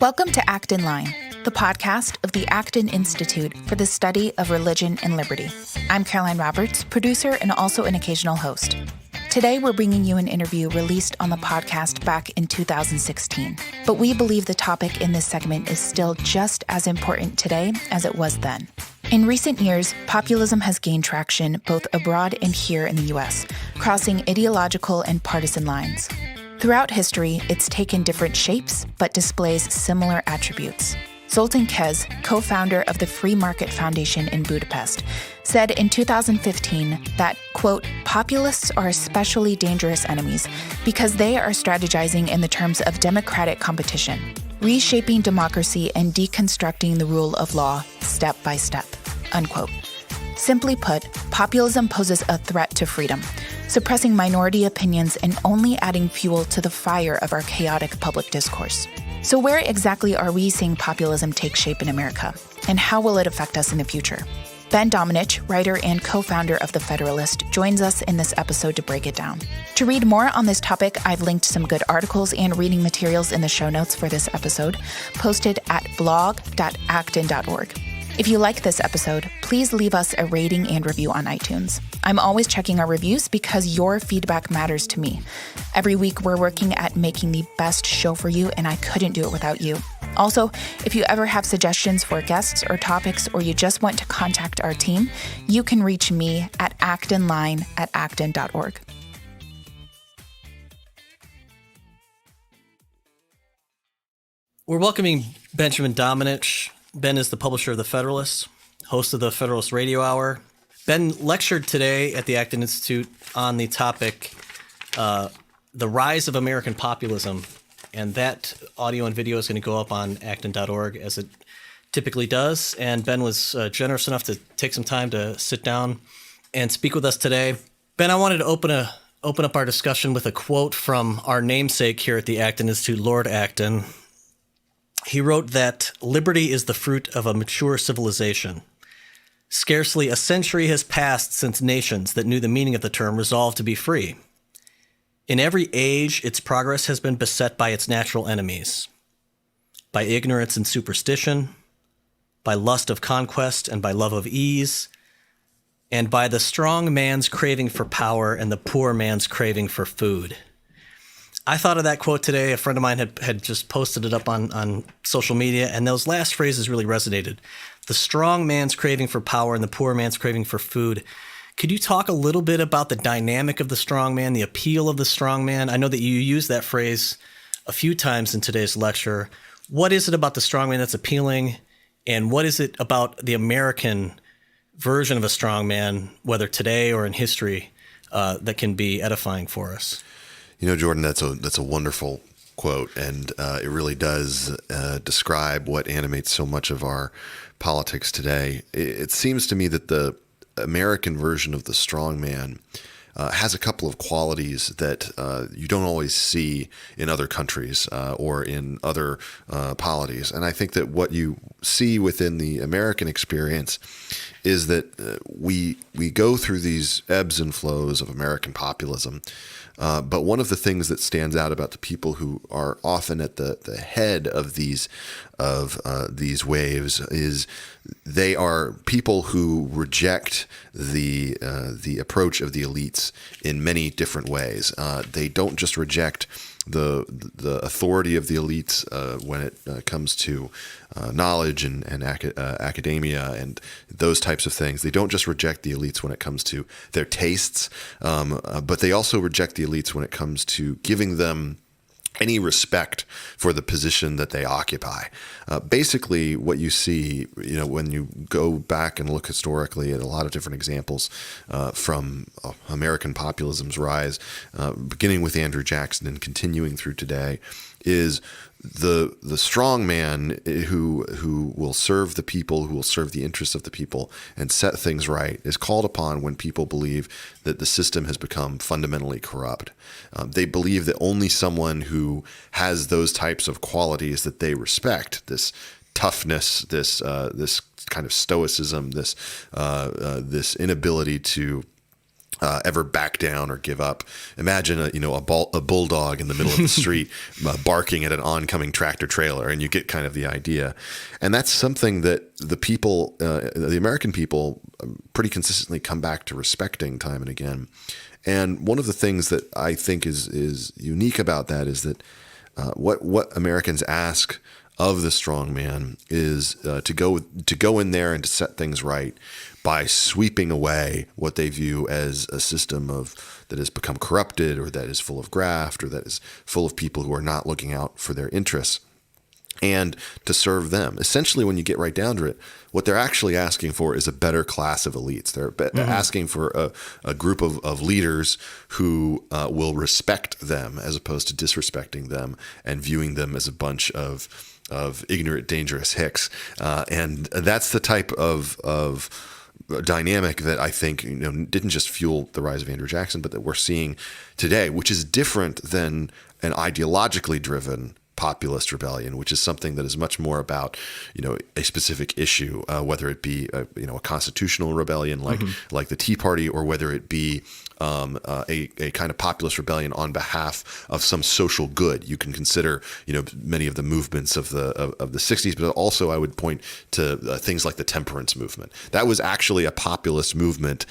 Welcome to Act in Line, the podcast of the Acton Institute for the Study of Religion and Liberty. I'm Caroline Roberts, producer and also an occasional host. Today, we're bringing you an interview released on the podcast back in 2016, but we believe the topic in this segment is still just as important today as it was then. In recent years, populism has gained traction both abroad and here in the U.S., crossing ideological and partisan lines. Throughout history, it's taken different shapes, but displays similar attributes. Zoltan Kesz, co-founder of the Free Market Foundation in Budapest, said in 2015 that, quote, populists are especially dangerous enemies because they are strategizing in the terms of democratic competition, reshaping democracy and deconstructing the rule of law step by step, unquote. Simply put, populism poses a threat to freedom, suppressing minority opinions and only adding fuel to the fire of our chaotic public discourse. So where exactly are we seeing populism take shape in America? And how will it affect us in the future? Ben Domenech, writer and co-founder of The Federalist, joins us in this episode to break it down. To read more on this topic, I've linked some good articles and reading materials in the show notes for this episode, posted at blog.acton.org. If you like this episode, please leave us a rating and review on iTunes. I'm always checking our reviews because your feedback matters to me. Every week, we're working at making the best show for you, and I couldn't do it without you. Also, if you ever have suggestions for guests or topics, or you just want to contact our team, you can reach me at actonline@acton.org. We're welcoming Benjamin Domenech. Ben is the publisher of The Federalist, host of the Federalist Radio Hour. Ben lectured today at the Acton Institute on the topic, The Rise of American Populism, and that audio and video is going to go up on acton.org as it typically does. And Ben was generous enough to take some time to sit down and speak with us today. Ben, I wanted to open up our discussion with a quote from our namesake here at the Acton Institute, Lord Acton. He wrote that liberty is the fruit of a mature civilization. Scarcely a century has passed since nations that knew the meaning of the term resolved to be free. In every age, its progress has been beset by its natural enemies, by ignorance and superstition, by lust of conquest and by love of ease, and by the strong man's craving for power and the poor man's craving for food. I thought of that quote today. A friend of mine had just posted it up on social media, and those last phrases really resonated. The strong man's craving for power and the poor man's craving for food. Could you talk a little bit about the dynamic of the strong man, the appeal of the strong man? I know that you used that phrase a few times in today's lecture. What is it about the strong man that's appealing, and what is it about the American version of a strong man, whether today or in history, that can be edifying for us? You know, Jordan, that's a wonderful quote, and it really does describe what animates so much of our politics today. It seems to me that the American version of the strongman has a couple of qualities that you don't always see in other countries or in other polities. And I think that what you see within the American experience is that we go through these ebbs and flows of American populism. But one of the things that stands out about the people who are often at the head of these waves is they are people who reject the approach of the elites in many different ways. They don't just reject the authority of the elites when it comes to knowledge and academia and those types of things. They don't just reject the elites when it comes to their tastes, but they also reject the elites when it comes to giving them any respect for the position that they occupy. Basically, what you see, when you go back and look historically at a lot of different examples from American populism's rise, beginning with Andrew Jackson and continuing through today, is the strong man who will serve the people, who will serve the interests of the people and set things right, is called upon when people believe that the system has become fundamentally corrupt. They believe that only someone who has those types of qualities that they respect, this toughness, this kind of stoicism, this inability to ever back down or give up. Imagine a bulldog in the middle of the street barking at an oncoming tractor trailer, and you get kind of the idea. And that's something that the people, the American people, pretty consistently come back to respecting time and again. And one of the things that I think is unique about that is that what Americans ask of the strong man is to go in there and to set things right by sweeping away what they view as a system that has become corrupted, or that is full of graft, or that is full of people who are not looking out for their interests, and to serve them. Essentially, when you get right down to it, what they're actually asking for is a better class of elites. They're asking for a group of leaders who will respect them as opposed to disrespecting them and viewing them as a bunch of ignorant, dangerous hicks. And that's the type of dynamic that I think didn't just fuel the rise of Andrew Jackson, but that we're seeing today, which is different than an ideologically driven populist rebellion, which is something that is much more about a specific issue, whether it be a constitutional rebellion like the Tea Party, or whether it be a kind of populist rebellion on behalf of some social good. You can consider many of the movements of the 60s, but also I would point to things like the temperance movement. That was actually a populist movement,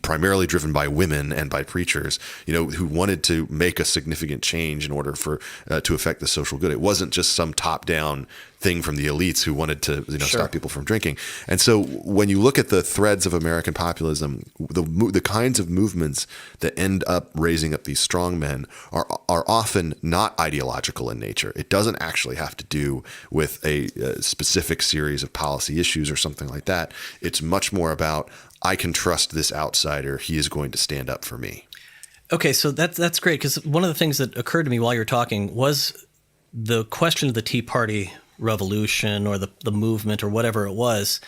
primarily driven by women and by preachers, who wanted to make a significant change in order for to affect the social good. It wasn't just some top-down thing from the elites who wanted to stop people from drinking. And so when you look at the threads of American populism, the kinds of movements that end up raising up these strong men are often not ideological in nature. It doesn't actually have to do with a specific series of policy issues or something like that. It's much more about, I can trust this outsider. He is going to stand up for me. Okay, so that's great, because one of the things that occurred to me while you were talking was the question of the Tea Party revolution, or the movement, or whatever it was.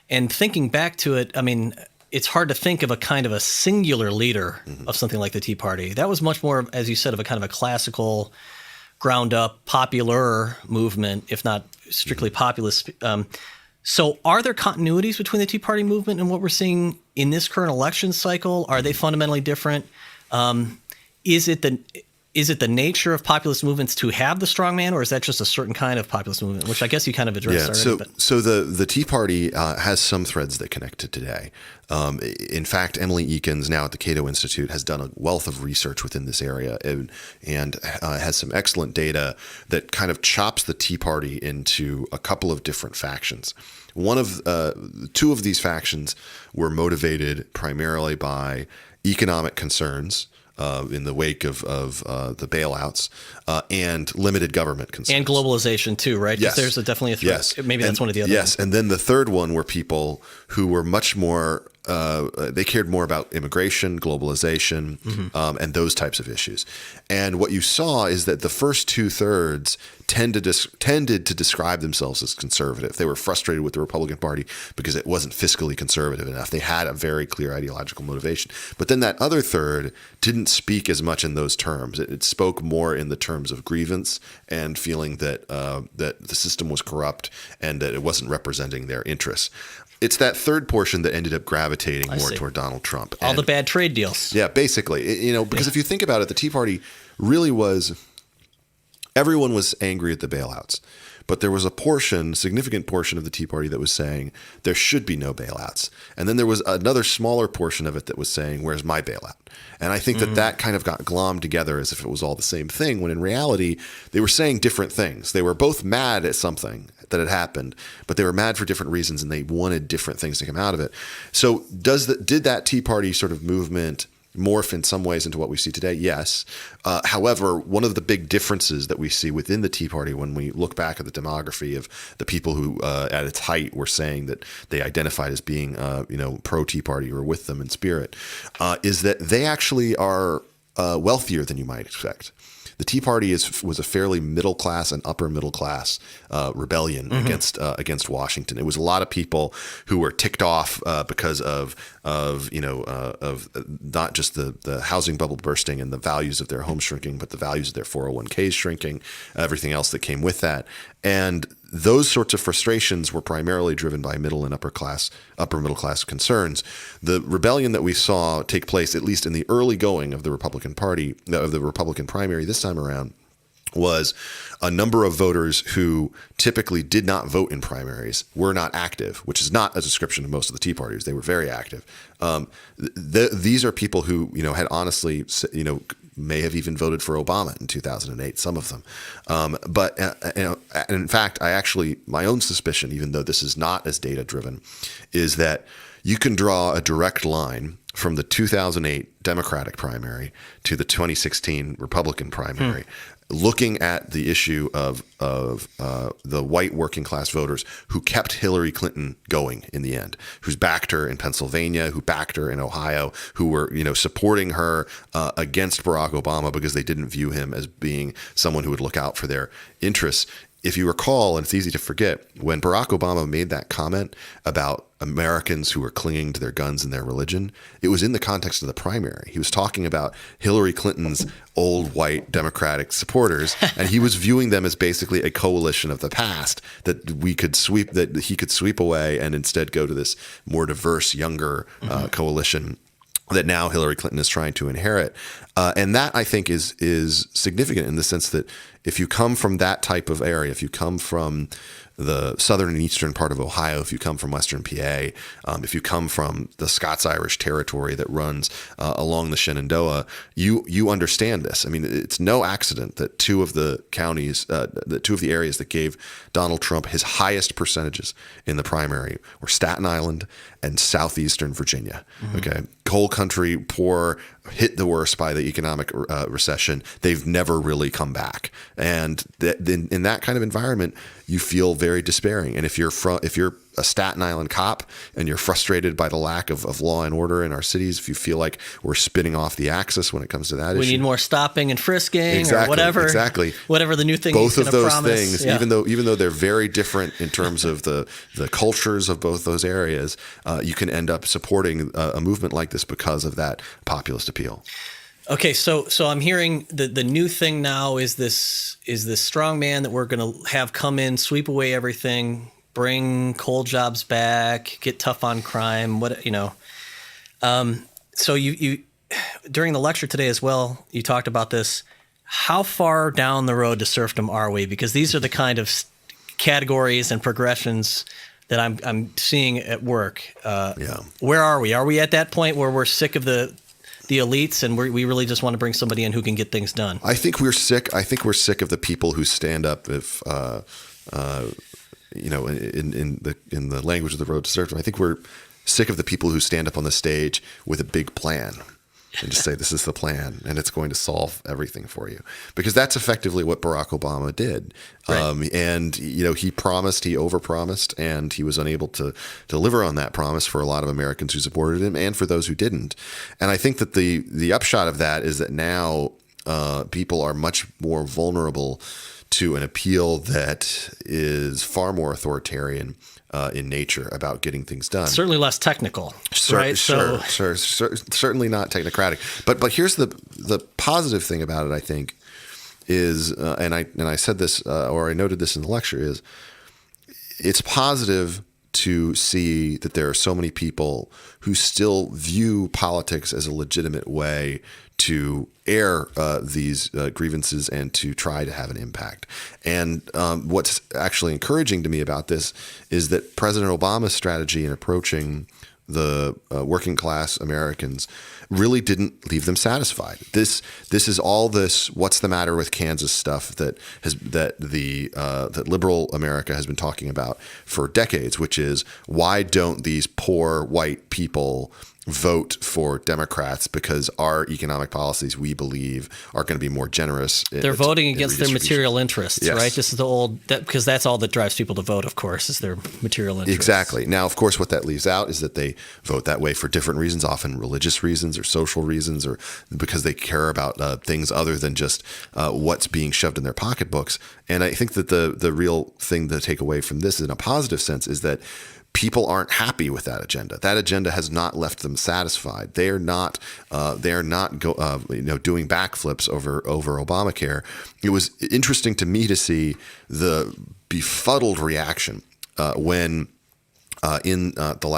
And thinking back to it, I mean, it's hard to think of a kind of a singular leader of something like the Tea Party. That was much more, as you said, of a kind of a classical, ground up, popular movement, if not strictly populist. So are there continuities between the Tea Party movement and what we're seeing in this current election cycle? Are they fundamentally different? Is it the nature of populist movements to have the strongman, or is that just a certain kind of populist movement, which I guess you kind of addressed already? So the Tea Party has some threads that connect to today. In fact, Emily Eakins, now at the Cato Institute, has done a wealth of research within this area and has some excellent data that kind of chops the Tea Party into a couple of different factions. Two of these factions were motivated primarily by economic concerns in the wake of the bailouts and limited government concerns. And globalization too, right? Yes. There's definitely a threat. Yes. Maybe that's one of the other. Yes. And then the third one were people who were much more, they cared more about immigration, globalization, and those types of issues. And what you saw is that the first 2/3 tended to describe themselves as conservative. They were frustrated with the Republican Party because it wasn't fiscally conservative enough. They had a very clear ideological motivation. But then that other third didn't speak as much in those terms. It spoke more in the terms of grievance and feeling that that the system was corrupt and that it wasn't representing their interests. It's that third portion that ended up gravitating more toward Donald Trump. All the bad trade deals. Yeah, basically. Because if you think about it, the Tea Party really was, everyone was angry at the bailouts. But there was a significant portion of the Tea Party that was saying there should be no bailouts. And then there was another smaller portion of it that was saying, where's my bailout? And I think that kind of got glommed together as if it was all the same thing, when in reality, they were saying different things. They were both mad at something that had happened, but they were mad for different reasons, and they wanted different things to come out of it. So did that Tea Party sort of movement morph in some ways into what we see today? Yes. However, one of the big differences that we see within the Tea Party when we look back at the demography of the people who at its height were saying that they identified as being pro-Tea Party or with them in spirit, is that they actually are wealthier than you might expect. The Tea Party was a fairly middle class and upper middle class rebellion against Washington. It was a lot of people who were ticked off because of not just the housing bubble bursting and the values of their home shrinking, but the values of their 401ks shrinking, everything else that came with that. And those sorts of frustrations were primarily driven by middle and upper middle class concerns. The rebellion that we saw take place, at least in the early going of the Republican Party, of the Republican primary this time around, was a number of voters who typically did not vote in primaries, were not active, which is not a description of most of the Tea Partiers. They were very active. These are people who, had honestly, may have even voted for Obama in 2008, some of them. But in fact, my own suspicion, even though this is not as data driven, is that you can draw a direct line from the 2008 Democratic primary to the 2016 Republican primary, looking at the issue of the white working class voters who kept Hillary Clinton going in the end, who's backed her in Pennsylvania, who backed her in Ohio, who were supporting her against Barack Obama because they didn't view him as being someone who would look out for their interests. If you recall, and it's easy to forget, when Barack Obama made that comment about Americans who were clinging to their guns and their religion, it was in the context of the primary. He was talking about Hillary Clinton's old white Democratic supporters, and he was viewing them as basically a coalition of the past that he could sweep away and instead go to this more diverse, younger coalition that now Hillary Clinton is trying to inherit. And that, I think, is significant in the sense that if you come from that type of area, if you come from the southern and eastern part of Ohio, if you come from western PA, if you come from the Scots-Irish territory that runs along the Shenandoah, you understand this. I mean, it's no accident that two of the areas that gave Donald Trump his highest percentages in the primary were Staten Island and southeastern Virginia. Okay, coal country, poor, hit the worst by the economic recession. They've never really come back, and in that kind of environment, you feel very despairing. And if you're a Staten Island cop and you're frustrated by the lack of law and order in our cities, if you feel like we're spinning off the axis when it comes to that issue, we need more stopping and frisking, or whatever. Exactly. Whatever the new thing both is of those promise. things, even though they're very different in terms of the cultures of both those areas, you can end up supporting a movement like this because of that populist appeal. Okay, so I'm hearing the new thing now is this strong man that we're going to have come in, sweep away everything, bring coal jobs back, get tough on crime. So you during the lecture today as well, you talked about this. How far down the road to serfdom are we? Because these are the kind of categories and progressions that I'm seeing at work. Where are we? Are we at that point where we're sick of the elites and we really just want to bring somebody in who can get things done? I think we're sick of the people who stand up in the language of the road to serfdom. I think we're sick of the people who stand up on the stage with a big plan and just say, this is the plan and it's going to solve everything for you. Because that's effectively what Barack Obama did. Right. And he overpromised, and he was unable to deliver on that promise for a lot of Americans who supported him and for those who didn't. And I think that the upshot of that is that now people are much more vulnerable to an appeal that is far more authoritarian in nature about getting things done. Certainly less technical, right? Certainly not technocratic. But here's the positive thing about it, I think, is, and I said this, or I noted this in the lecture, is it's positive to see that there are so many people who still view politics as a legitimate way to air these grievances and to try to have an impact. And what's actually encouraging to me about this is that President Obama's strategy in approaching the working class Americans really didn't leave them satisfied. This is all this "what's the matter with Kansas" stuff that liberal America has been talking about for decades, which is, why don't these poor white people vote for Democrats? Because our economic policies, we believe, are going to be more generous. They're voting against their material interests, yes. Right? This is because that's all that drives people to vote, of course, is their material interests. Exactly. Now, of course, what that leaves out is that they vote that way for different reasons, often religious reasons or social reasons, or because they care about things other than just what's being shoved in their pocketbooks. And I think that the real thing to take away from this in a positive sense is that people aren't happy with that agenda. That agenda has not left them satisfied. They are not doing backflips over Obamacare. It was interesting to me to see the befuddled reaction when in the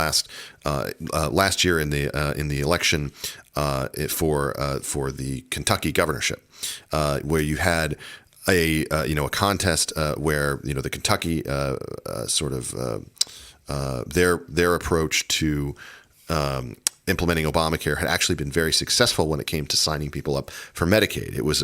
last year in the election for the Kentucky governorship, where you had a contest where the Kentucky their approach to implementing Obamacare had actually been very successful when it came to signing people up for Medicaid. It was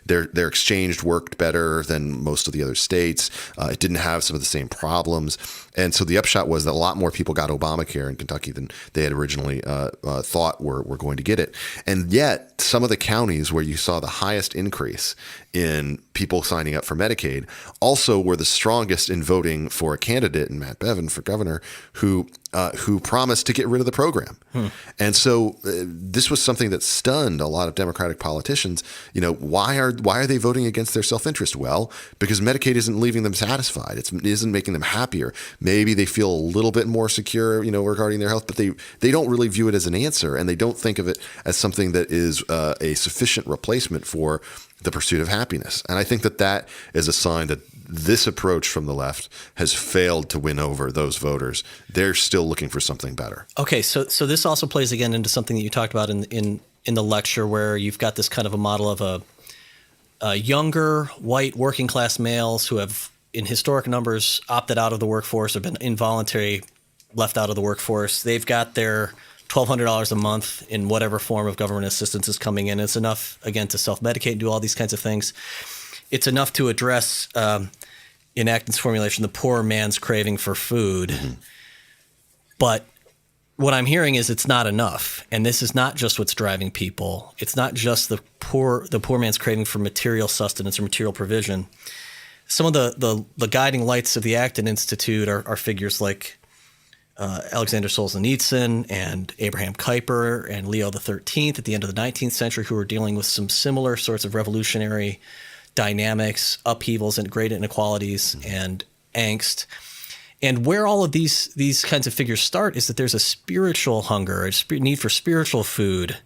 their exchange worked better than most of the other states. It didn't have some of the same problems. And so the upshot was that a lot more people got Obamacare in Kentucky than they had originally thought were going to get it. And yet some of the counties where you saw the highest increase in people signing up for Medicaid also were the strongest in voting for a candidate in Matt Bevin for governor who promised to get rid of the program. And so this was something that stunned a lot of Democratic politicians. Why are they voting against their self-interest? Well, because Medicaid isn't leaving them satisfied. It isn't making them happier. Maybe they feel a little bit more secure, regarding their health, but they don't really view it as an answer, and they don't think of it as something that is a sufficient replacement for the pursuit of happiness. And I think that is a sign that this approach from the left has failed to win over those voters. They're still looking for something better. Okay, so this also plays again into something that you talked about in the lecture, where you've got this kind of a model of a younger white working class males who have, in historic numbers, opted out of the workforce or been involuntarily left out of the workforce. They've got their $1,200 a month in whatever form of government assistance is coming in. It's enough, again, to self-medicate and do all these kinds of things. It's enough to address, in Acton's formulation, the poor man's craving for food. Mm-hmm. But what I'm hearing is it's not enough. And this is not just what's driving people. It's not just the poor man's craving for material sustenance or material provision. Some of the guiding lights of the Acton Institute are figures like Alexander Solzhenitsyn and Abraham Kuyper and Leo XIII at the end of the 19th century, who were dealing with some similar sorts of revolutionary dynamics, upheavals, and great inequalities and angst. And where all of these kinds of figures start is that there's a spiritual hunger, a need for spiritual food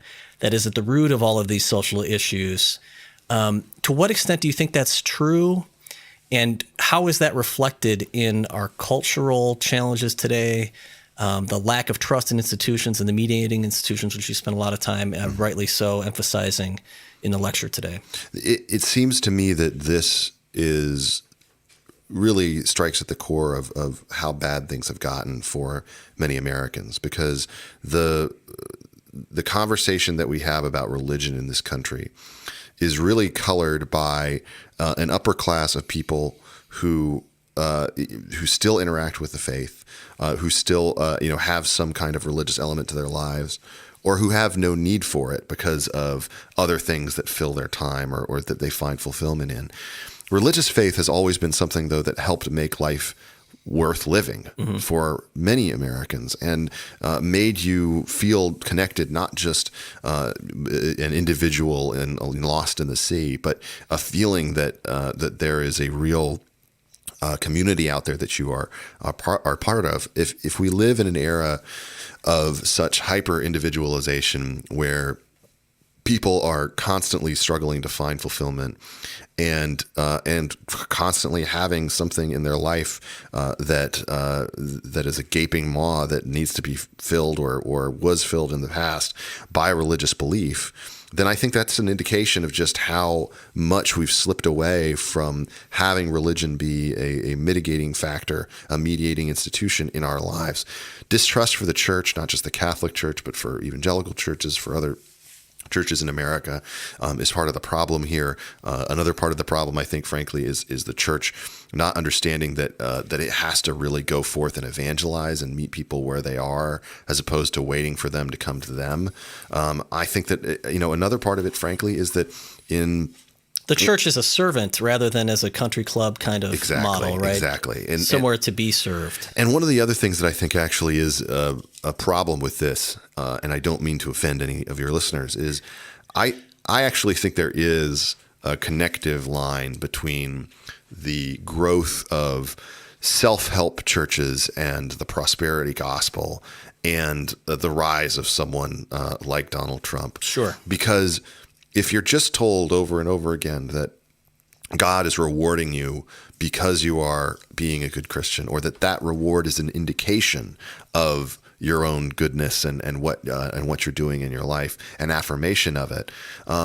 that is at the root of all of these social issues. To what extent do you think that's true? And how is that reflected in our cultural challenges today, the lack of trust in institutions and the mediating institutions, which you spent a lot of time, rightly so, emphasizing in the lecture today? It seems to me that this really strikes at the core of how bad things have gotten for many Americans, because the conversation that we have about religion in this country is really colored by an upper class of people who still interact with the faith, who still have some kind of religious element to their lives, or who have no need for it because of other things that fill their time or that they find fulfillment in. Religious faith has always been something, though, that helped make life worth living for many Americans, and made you feel connected, not just an individual and lost in the sea, but a feeling that there is a real community out there that you are part of. If we live in an era of such hyper individualization where people are constantly struggling to find fulfillment and constantly having something in their life that is a gaping maw that needs to be filled or was filled in the past by religious belief, then I think that's an indication of just how much we've slipped away from having religion be a mitigating factor, a mediating institution in our lives. Distrust for the church, not just the Catholic Church, but for evangelical churches, for other churches in America, is part of the problem here. Another part of the problem, I think, frankly, is the church not understanding that it has to really go forth and evangelize and meet people where they are, as opposed to waiting for them to come to them. I think that another part of it, frankly, is that the church is a servant rather than as a country club kind of model, right? Exactly. And somewhere to be served. And one of the other things that I think actually is a problem with this, and I don't mean to offend any of your listeners, is I actually think there is a connective line between the growth of self-help churches and the prosperity gospel and the rise of someone like Donald Trump. Sure. Because if you're just told over and over again that God is rewarding you because you are being a good Christian, or that reward is an indication of your own goodness and what you're doing in your life, an affirmation of it,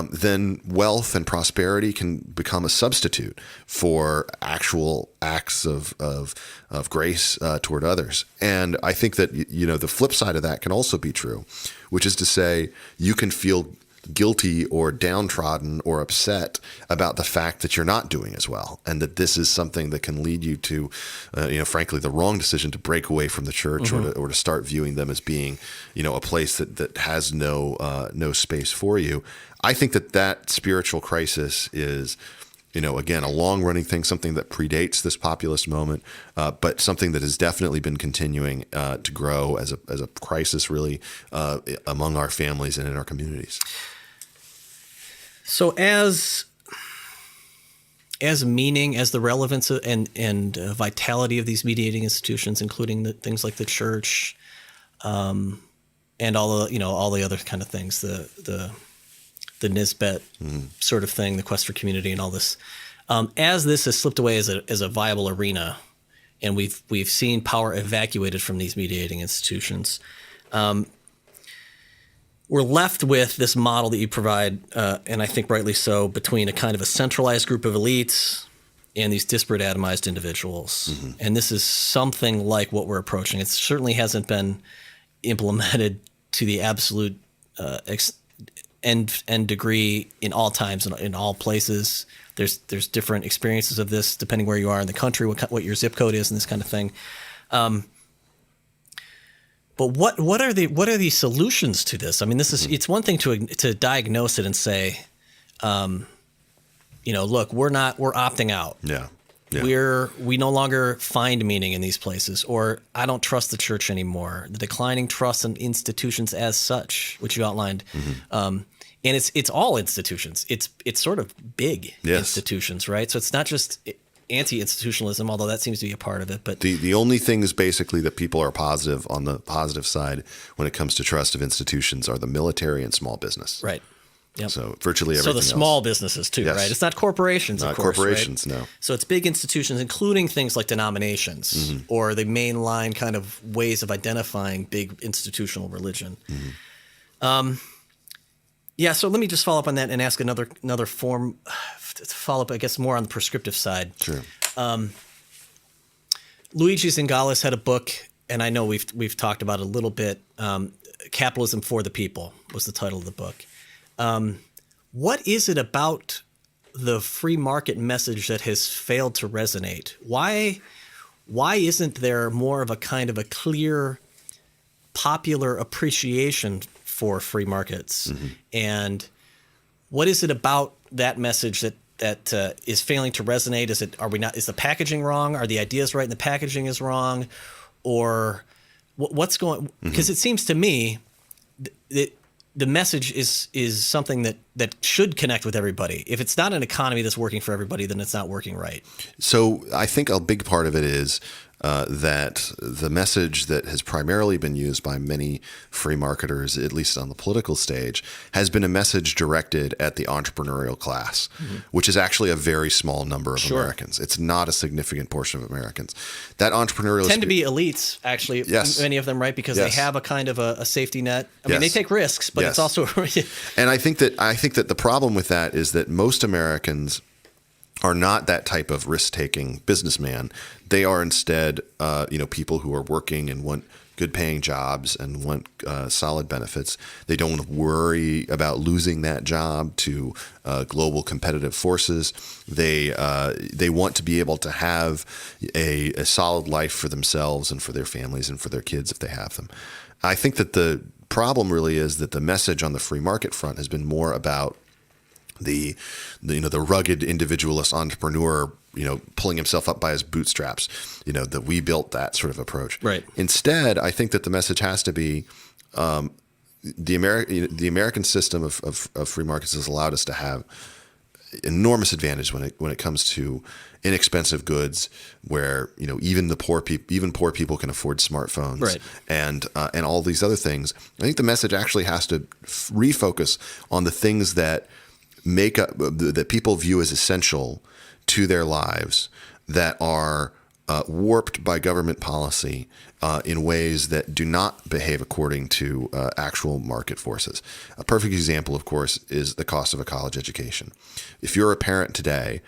then wealth and prosperity can become a substitute for actual acts of grace toward others. And I think that the flip side of that can also be true, which is to say you can feel guilty or downtrodden or upset about the fact that you're not doing as well, and that this is something that can lead you to, frankly, the wrong decision to break away from the church, or to start viewing them as being, a place that has no space for you. I think that spiritual crisis is, again, a long-running thing, something that predates this populist moment, but something that has definitely been continuing to grow as a crisis, really, among our families and in our communities. So as meaning, as the relevance and vitality of these mediating institutions, including things like the church, and all the other kind of things, the Nisbet sort of thing, the quest for community, and all this, as this has slipped away as a viable arena, and we've seen power evacuated from these mediating institutions. We're left with this model that you provide, and I think rightly so, between a kind of a centralized group of elites and these disparate atomized individuals. Mm-hmm. And this is something like what we're approaching. It certainly hasn't been implemented to the absolute end degree in all times and in all places. There's different experiences of this depending where you are in the country, what your zip code is, and this kind of thing. But what are the solutions to this? I mean, it's one thing to diagnose it and say, look, we're opting out. Yeah. We no longer find meaning in these places, or I don't trust the church anymore. The declining trust in institutions as such, which you outlined, and it's all institutions. It's sort of big institutions, right? So it's not just anti-institutionalism, although that seems to be a part of it. But the only things basically that people are positive on the positive side when it comes to trust of institutions are the military and small business. Right. Yep. So virtually everything else. So the small businesses too, right? It's not corporations, of course. Not corporations, right? No. So it's big institutions, including things like denominations or the mainline kind of ways of identifying big institutional religion. So let me just follow up on that and ask another form to follow up, I guess, more on the prescriptive side. Sure. Luigi Zingales had a book, and I know we've talked about it a little bit. Capitalism for the People was the title of the book. What is it about the free market message that has failed to resonate? Why isn't there more of a kind of a clear popular appreciation for free markets? And what is it about that message that is failing to resonate? Is the packaging wrong? Are the ideas right and the packaging is wrong? Or what's going? Because it seems to me that the message is something that should connect with everybody. If it's not an economy that's working for everybody, then it's not working right. So I think a big part of it is that the message that has primarily been used by many free marketers, at least on the political stage, has been a message directed at the entrepreneurial class, which is actually a very small number of Americans. It's not a significant portion of Americans. That entrepreneurial tend to be elites, actually, many of them, right? Because they have a kind of a safety net. I mean, they take risks, but it's also and I think that the problem with that is that most Americans are not that type of risk-taking businessman. They are instead, people who are working and want good-paying jobs and want solid benefits. They don't worry about losing that job to global competitive forces. They want to be able to have a solid life for themselves and for their families and for their kids if they have them. I think that the problem really is that the message on the free market front has been more about the rugged individualist entrepreneur, pulling himself up by his bootstraps, that we built that sort of approach. Right. Instead, I think that the message has to be the American system of free markets has allowed us to have enormous advantage when it comes to inexpensive goods, where even poor people can afford smartphones, right, and all these other things. I think the message actually has to refocus on the things that make up that people view as essential to their lives that are warped by government policy in ways that do not behave according to actual market forces. A perfect example, of course, is the cost of a college education. If you're a parent today,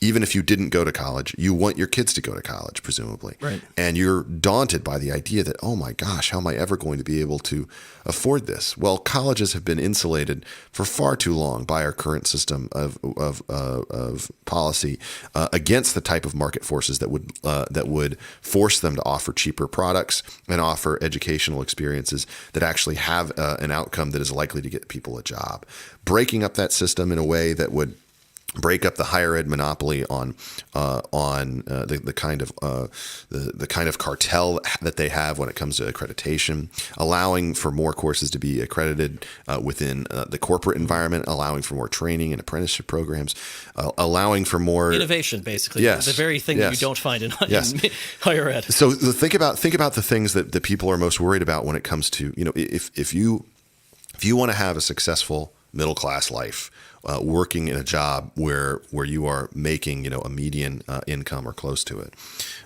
even if you didn't go to college, you want your kids to go to college, presumably. Right. And you're daunted by the idea that, oh my gosh, how am I ever going to be able to afford this? Well, colleges have been insulated for far too long by our current system of policy against the type of market forces that would force them to offer cheaper products and offer educational experiences that actually have an outcome that is likely to get people a job. Breaking up that system in a way that would break up the higher ed monopoly on the kind of cartel that they have when it comes to accreditation, allowing for more courses to be accredited within the corporate environment, allowing for more training and apprenticeship programs, allowing for more innovation, basically. Yes. The very thing that you don't find in higher ed. So think about the things that people are most worried about when it comes to, if you want to have a successful middle class life, working in a job where you are making a median income or close to it.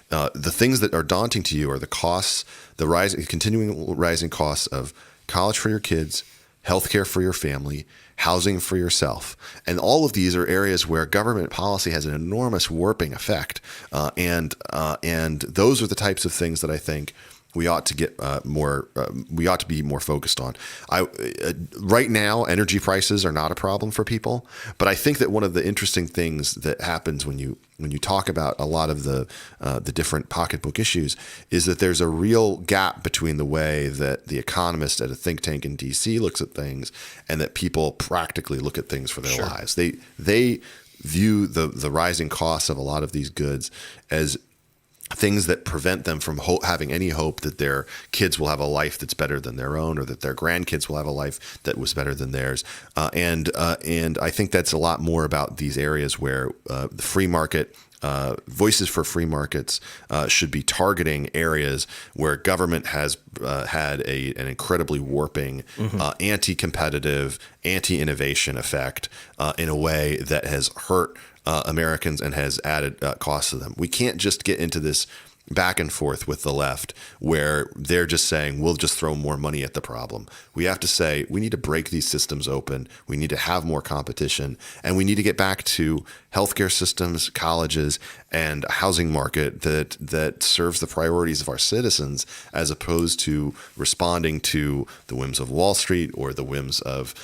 The things that are daunting to you are the costs, continuing rising costs of college for your kids, healthcare for your family, housing for yourself. And all of these are areas where government policy has an enormous warping effect. And those are the types of things that I think we ought to get we ought to be more focused on. Right now, energy prices are not a problem for people, but I think that one of the interesting things that happens when you talk about a lot of the different pocketbook issues is that there's a real gap between the way that the economist at a think tank in DC looks at things and that people practically look at things for their lives. They view the rising costs of a lot of these goods as things that prevent them from having any hope that their kids will have a life that's better than their own, or that their grandkids will have a life that was better than theirs. And I think that's a lot more about these areas where the free market, voices for free markets should be targeting areas where government has had an incredibly warping, anti-competitive, anti-innovation effect in a way that has hurt Americans and has added costs to them. We can't just get into this back and forth with the left where they're just saying we'll just throw more money at the problem. We have to say we need to break these systems open. We need to have more competition, and we need to get back to healthcare systems, colleges, and a housing market that serves the priorities of our citizens, as opposed to responding to the whims of Wall Street or the whims of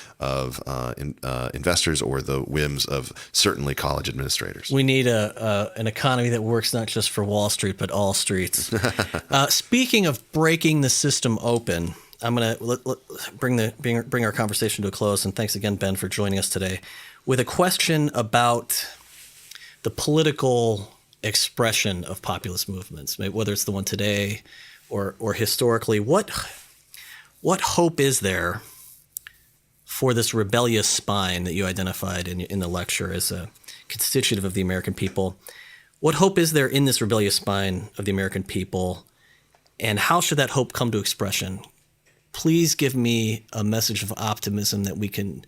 investors or the whims of certainly college administrators. We need an economy that works not just for Wall Street but all streets. Speaking of breaking the system open, I'm going to bring our conversation to a close. And thanks again, Ben, for joining us today with a question about the political expression of populist movements, whether it's the one today or historically. What hope is there for this rebellious spine that you identified in the lecture as a constitutive of the American people? What hope is there in this rebellious spine of the American people, and how should that hope come to expression? Please give me a message of optimism that we can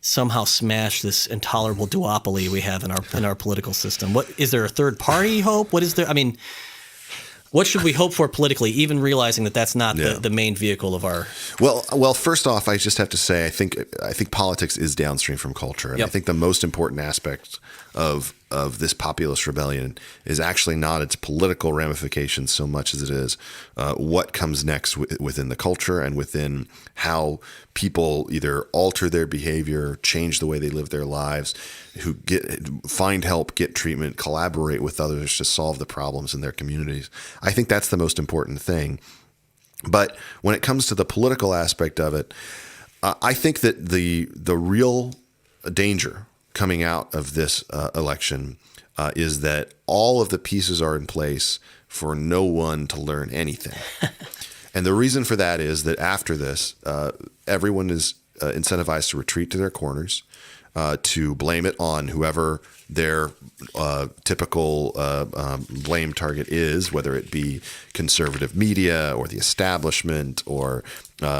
somehow smash this intolerable duopoly we have in our political system. What is there, a third party hope? What is there? I mean, what should we hope for politically, even realizing that that's not the main vehicle of our... Well, first off, I just have to say, I think politics is downstream from culture. And I think the most important aspect of this populist rebellion is actually not its political ramifications so much as it is what comes next within the culture and within how people either alter their behavior, change the way they live their lives, who find help, get treatment, collaborate with others to solve the problems in their communities. I think that's the most important thing. But when it comes to the political aspect of it, I think that the real danger coming out of this election is that all of the pieces are in place for no one to learn anything. And the reason for that is that after this, everyone is incentivized to retreat to their corners, to blame it on whoever their typical blame target is, whether it be conservative media or the establishment or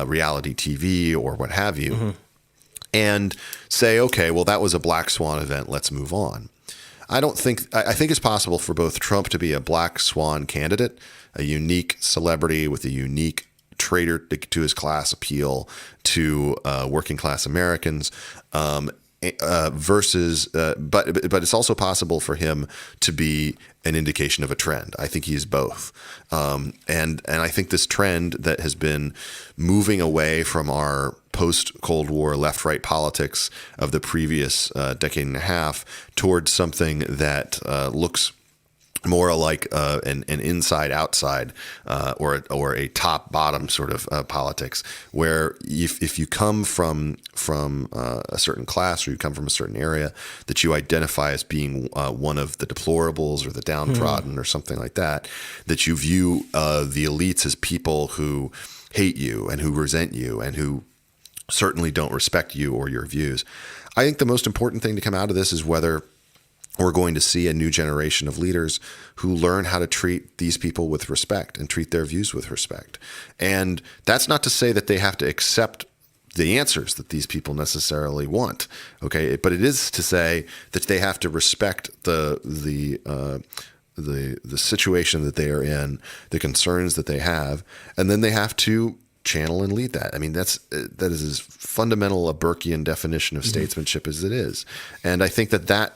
reality TV or what have you, and say, okay, well, that was a black swan event. Let's move on. I think it's possible for both Trump to be a black swan candidate, a unique celebrity with a unique traitor to his class appeal to working class Americans, versus, but it's also possible for him to be an indication of a trend. I think he's both, and I think this trend that has been moving away from our post-Cold War left-right politics of the previous decade and a half towards something that looks more like an inside-outside or a top-bottom sort of politics, where if you come from a certain class or you come from a certain area, that you identify as being one of the deplorables or the downtrodden or something like that, that you view the elites as people who hate you and who resent you and who certainly don't respect you or your views. I think the most important thing to come out of this is whether we're going to see a new generation of leaders who learn how to treat these people with respect and treat their views with respect. And that's not to say that they have to accept the answers that these people necessarily want, okay? But it is to say that they have to respect the situation that they are in, the concerns that they have, and then they have to channel and lead that. I mean, that is as fundamental a Burkean definition of statesmanship as it is. And I think that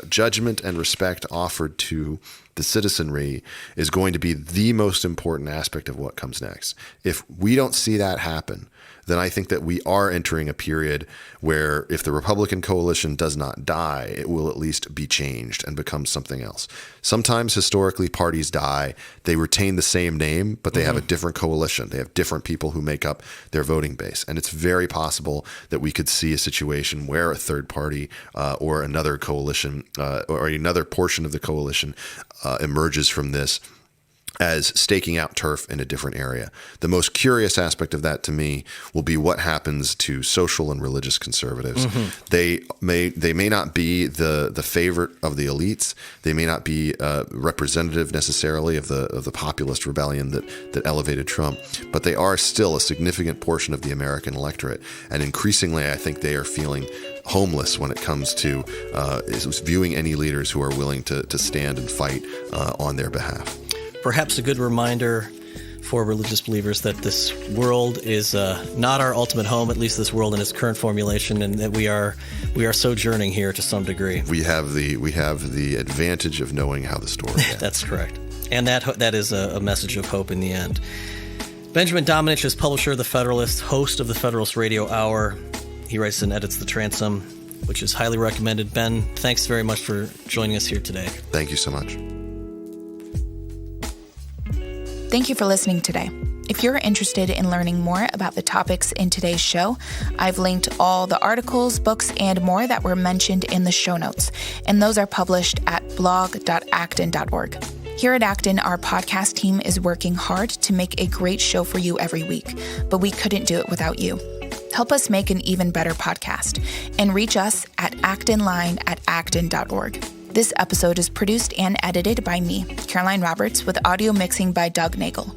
judgment and respect offered to the citizenry is going to be the most important aspect of what comes next. If we don't see that happen, then I think that we are entering a period where if the Republican coalition does not die, it will at least be changed and become something else. Sometimes historically parties die, they retain the same name, but they have a different coalition. They have different people who make up their voting base. And it's very possible that we could see a situation where a third party or another coalition or another portion of the coalition emerges from this as staking out turf in a different area. The most curious aspect of that to me will be what happens to social and religious conservatives. They may not be the favorite of the elites. They may not be representative necessarily of the populist rebellion that elevated Trump, but they are still a significant portion of the American electorate. And increasingly, I think they are feeling homeless when it comes to viewing any leaders who are willing to stand and fight on their behalf. Perhaps a good reminder for religious believers that this world is not our ultimate home, at least this world in its current formulation, and that we are sojourning here to some degree. We have the advantage of knowing how the story ends. That's correct. And that is a message of hope in the end. Benjamin Domenech is publisher of The Federalist, host of the Federalist Radio Hour. He writes and edits The Transom, which is highly recommended. Ben, thanks very much for joining us here today. Thank you so much. Thank you for listening today. If you're interested in learning more about the topics in today's show, I've linked all the articles, books, and more that were mentioned in the show notes, and those are published at blog.acton.org. Here at Acton, our podcast team is working hard to make a great show for you every week, but we couldn't do it without you. Help us make an even better podcast, and reach us at actonline@acton.org. This episode is produced and edited by me, Caroline Roberts, with audio mixing by Doug Nagel.